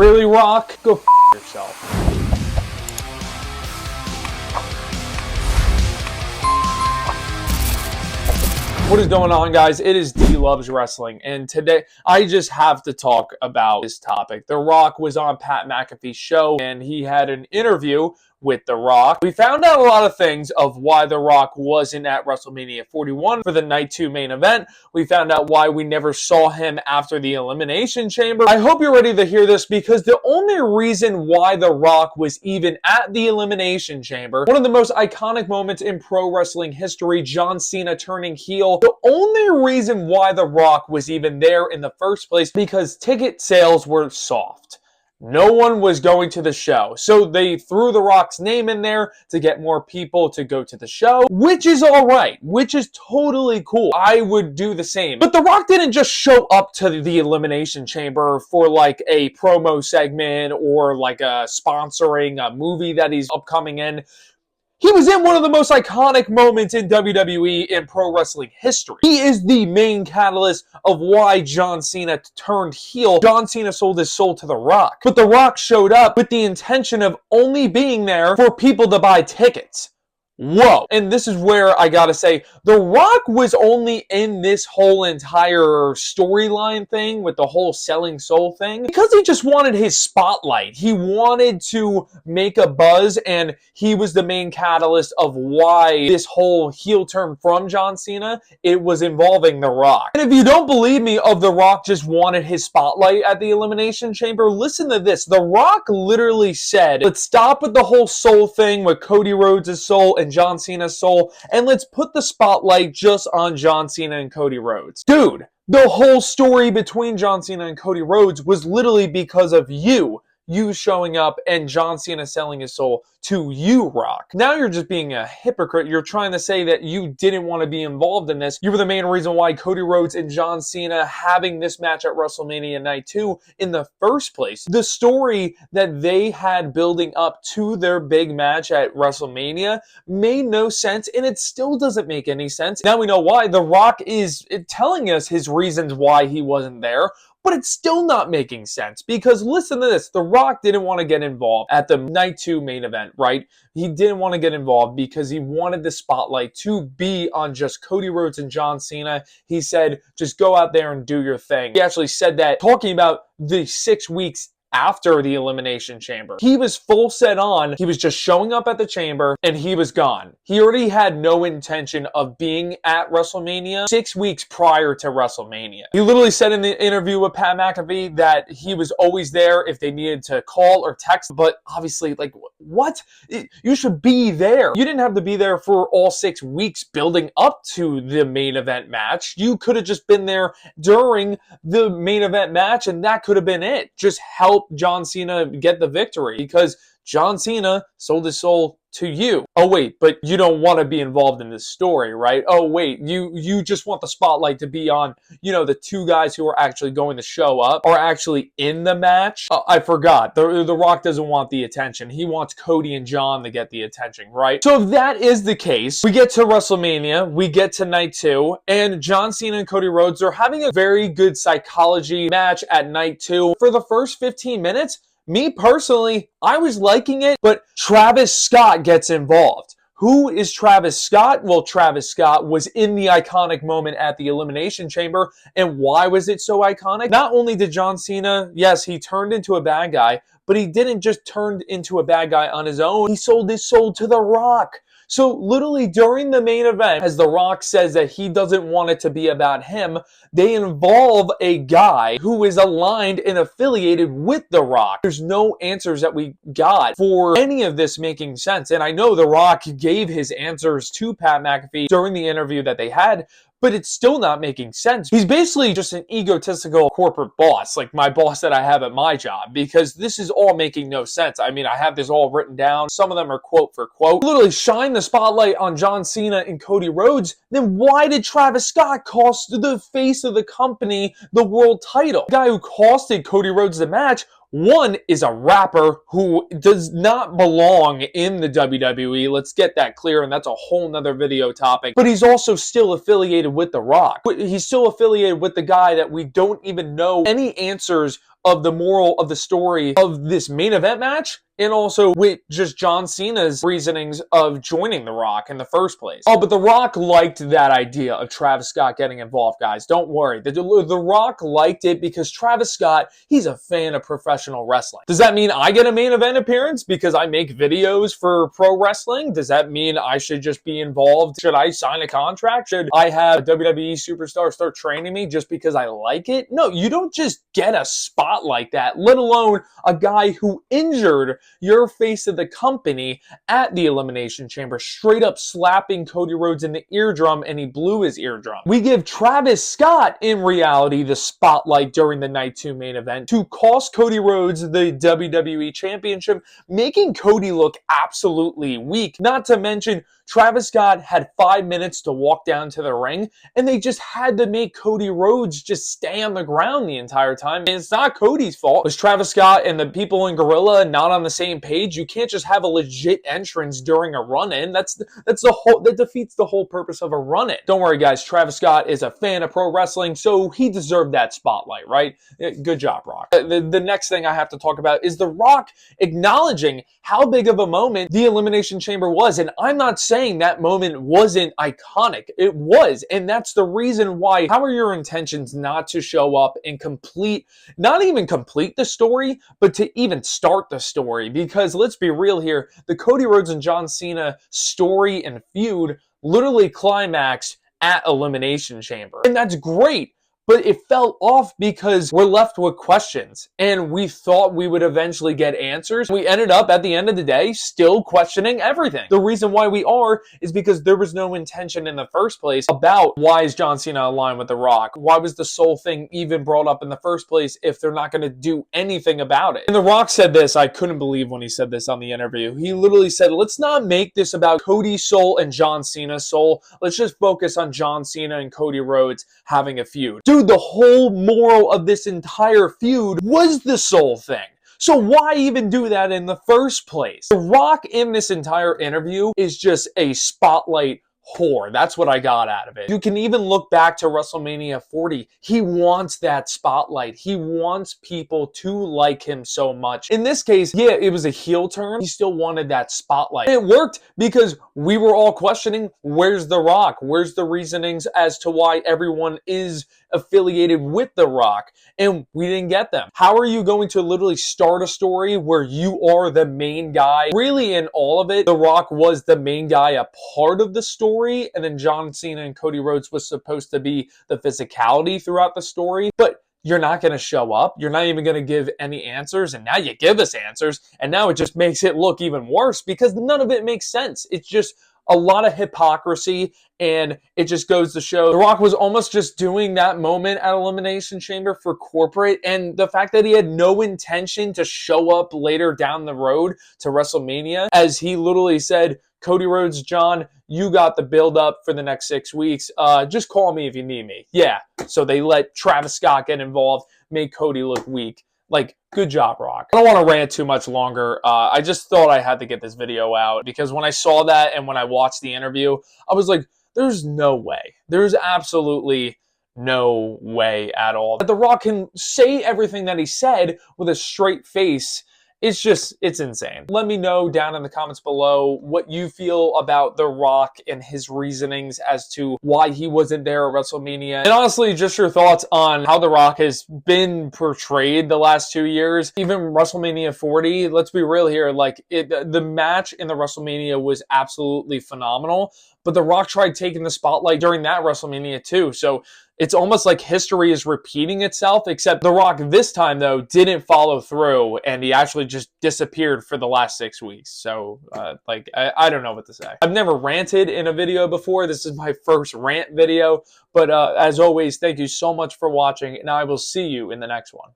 Really, Rock? Go f yourself. What is going on, guys? It is D Loves Wrestling, and today I just have to talk about this topic. The Rock was on Pat McAfee's show, and he had an interview with The Rock. We found out a lot of things of why The Rock wasn't at WrestleMania 41 for the Night 2 main event. We found out why we never saw him after the Elimination Chamber. I hope you're ready to hear this, because the only reason why The Rock was even at the Elimination Chamber, one of the most iconic moments in pro wrestling history, John Cena turning heel, the only reason why The Rock was even there in the first place, because ticket sales were soft. No one was going to the show. So they threw The Rock's name in there to get more people to go to the show, which is all right, which is totally cool. I would do the same. But The Rock didn't just show up to the Elimination Chamber for like a promo segment or like a sponsoring a movie that he's upcoming in. He was in one of the most iconic moments in WWE in pro wrestling history. He is the main catalyst of why John Cena turned heel. John Cena sold his soul to The Rock. But The Rock showed up with the intention of only being there for people to buy tickets. Whoa. And this is where I gotta say, The Rock was only in this whole entire storyline thing with the whole selling soul thing because he just wanted his spotlight. He wanted to make a buzz, and he was the main catalyst of why this whole heel turn from John Cena, it was involving The Rock. And if you don't believe me of The Rock just wanted his spotlight at the Elimination Chamber, listen to this. The Rock literally said, let's stop with the whole soul thing with Cody Rhodes' soul and John Cena's soul, and let's put the spotlight just on John Cena and Cody Rhodes. Dude, the whole story between John Cena and Cody Rhodes was literally because of you showing up and John Cena selling his soul to you, Rock. Now you're just being a hypocrite. You're trying to say that you didn't want to be involved in this. You were the main reason why Cody Rhodes and John Cena having this match at WrestleMania Night 2 in the first place. The story that they had building up to their big match at WrestleMania made no sense, and it still doesn't make any sense. Now we know why. The Rock is telling us his reasons why he wasn't there, but it's still not making sense, because listen to this. The Rock didn't want to get involved at the Night 2 main event, right? He didn't want to get involved because he wanted the spotlight to be on just Cody Rhodes and John Cena. He said, just go out there and do your thing. He actually said that talking about the 6 weeks after the Elimination Chamber. He was full set on. He was just showing up at the chamber and he was gone. He already had no intention of being at WrestleMania 6 weeks prior to WrestleMania. He literally said in the interview with Pat McAfee that he was always there if they needed to call or text, but obviously, like, what? You should be there. You didn't have to be there for all 6 weeks building up to the main event match. You could have just been there during the main event match, and that could have been it. Just help John Cena get the victory, because John Cena sold his soul to you. Oh wait, but you don't want to be involved in this story, right? Oh wait, you just want the spotlight to be on, the two guys who are actually going to show up, are actually in the match. I forgot. The Rock doesn't want the attention. He wants Cody and John to get the attention, right? So if that is the case, we get to WrestleMania, we get to Night 2, and John Cena and Cody Rhodes are having a very good psychology match at Night 2. For the first 15 minutes, me personally, I was liking it, but Travis Scott gets involved. Who is Travis Scott? Well, Travis Scott was in the iconic moment at the Elimination Chamber. And why was it so iconic? Not only did John Cena, yes, he turned into a bad guy, but he didn't just turn into a bad guy on his own. He sold his soul to The Rock. So literally during the main event, as The Rock says that he doesn't want it to be about him, they involve a guy who is aligned and affiliated with The Rock. There's no answers that we got for any of this making sense. And I know The Rock gave his answers to Pat McAfee during the interview that they had, but it's still not making sense. He's basically just an egotistical corporate boss, like my boss that I have at my job, because this is all making no sense. I mean, I have this all written down. Some of them are quote for quote. Literally shine the spotlight on John Cena and Cody Rhodes. Then why did Travis Scott cost the face of the company the world title? The guy who costed Cody Rhodes the match, one, is a rapper who does not belong in the WWE. Let's get that clear, and that's a whole nother video topic. But he's also still affiliated with The Rock. He's still affiliated with the guy that we don't even know any answers of the moral of the story of this main event match, and also with just John Cena's reasonings of joining The Rock in the first place. Oh, but The Rock liked that idea of Travis Scott getting involved, guys. Don't worry. The Rock liked it because Travis Scott, he's a fan of professional wrestling. Does that mean I get a main event appearance because I make videos for pro wrestling? Does that mean I should just be involved? Should I sign a contract? Should I have a WWE superstar start training me just because I like it? No, you don't just get a spot like that, let alone a guy who injured your face of the company at the Elimination Chamber, straight up slapping Cody Rhodes in the eardrum, and he blew his eardrum. We give Travis Scott, in reality, the spotlight during the Night 2 main event to cost Cody Rhodes the WWE Championship, making Cody look absolutely weak. Not to mention, Travis Scott had 5 minutes to walk down to the ring, and they just had to make Cody Rhodes just stay on the ground the entire time. And it's not Cody's fault. Was Travis Scott and the people in Gorilla not on the same page? You can't just have a legit entrance during a run-in. That defeats the whole purpose of a run-in. Don't worry, guys. Travis Scott is a fan of pro wrestling, so he deserved that spotlight, right? Good job, Rock. The next thing I have to talk about is The Rock acknowledging how big of a moment the Elimination Chamber was. And I'm not saying that moment wasn't iconic. It was. And that's the reason why. How are your intentions not to show up and not even complete the story, but to even start the story? Because let's be real here, the Cody Rhodes and John Cena story and feud literally climaxed at Elimination Chamber. And that's great. But it fell off because we're left with questions, and we thought we would eventually get answers. We ended up, at the end of the day, still questioning everything. The reason why we are is because there was no intention in the first place about why is John Cena aligned with The Rock? Why was the soul thing even brought up in the first place if they're not going to do anything about it? And The Rock said this, I couldn't believe when he said this on the interview. He literally said, let's not make this about Cody's soul and John Cena's soul. Let's just focus on John Cena and Cody Rhodes having a feud. Dude, the whole moral of this entire feud was the soul thing. So why even do that in the first place? The Rock in this entire interview is just a spotlight whore. That's what I got out of it. You can even look back to WrestleMania 40. He wants that spotlight. He wants people to like him so much. In this case, yeah, it was a heel turn. He still wanted that spotlight. And it worked because we were all questioning, where's The Rock? Where's the reasonings as to why everyone is affiliated with The Rock? And we didn't get them. How are you going to literally start a story where you are the main guy? Really, in all of it, The Rock was the main guy, a part of the story, and then John Cena and Cody Rhodes was supposed to be the physicality throughout the story. But you're not going to show up. You're not even going to give any answers. And now you give us answers. And now it just makes it look even worse because none of it makes sense. It's just a lot of hypocrisy, and it just goes to show The Rock was almost just doing that moment at Elimination Chamber for corporate, and the fact that he had no intention to show up later down the road to WrestleMania, as he literally said, Cody Rhodes, John, you got the build up for the next 6 weeks. Just call me if you need me. Yeah. So they let Travis Scott get involved, make Cody look weak. Like, good job, Rock. I don't want to rant too much longer. I just thought I had to get this video out because when I saw that and when I watched the interview, I was like, there's no way. There's absolutely no way at all that The Rock can say everything that he said with a straight face. It's insane. Let me know down in the comments below what you feel about The Rock and his reasonings as to why he wasn't there at WrestleMania. And honestly, just your thoughts on how The Rock has been portrayed the last 2 years. Even WrestleMania 40, let's be real here, like the match in the WrestleMania was absolutely phenomenal, but The Rock tried taking the spotlight during that WrestleMania too. So it's almost like history is repeating itself, except The Rock this time, though, didn't follow through, and he actually just disappeared for the last 6 weeks. So, I don't know what to say. I've never ranted in a video before. This is my first rant video. But as always, thank you so much for watching, and I will see you in the next one.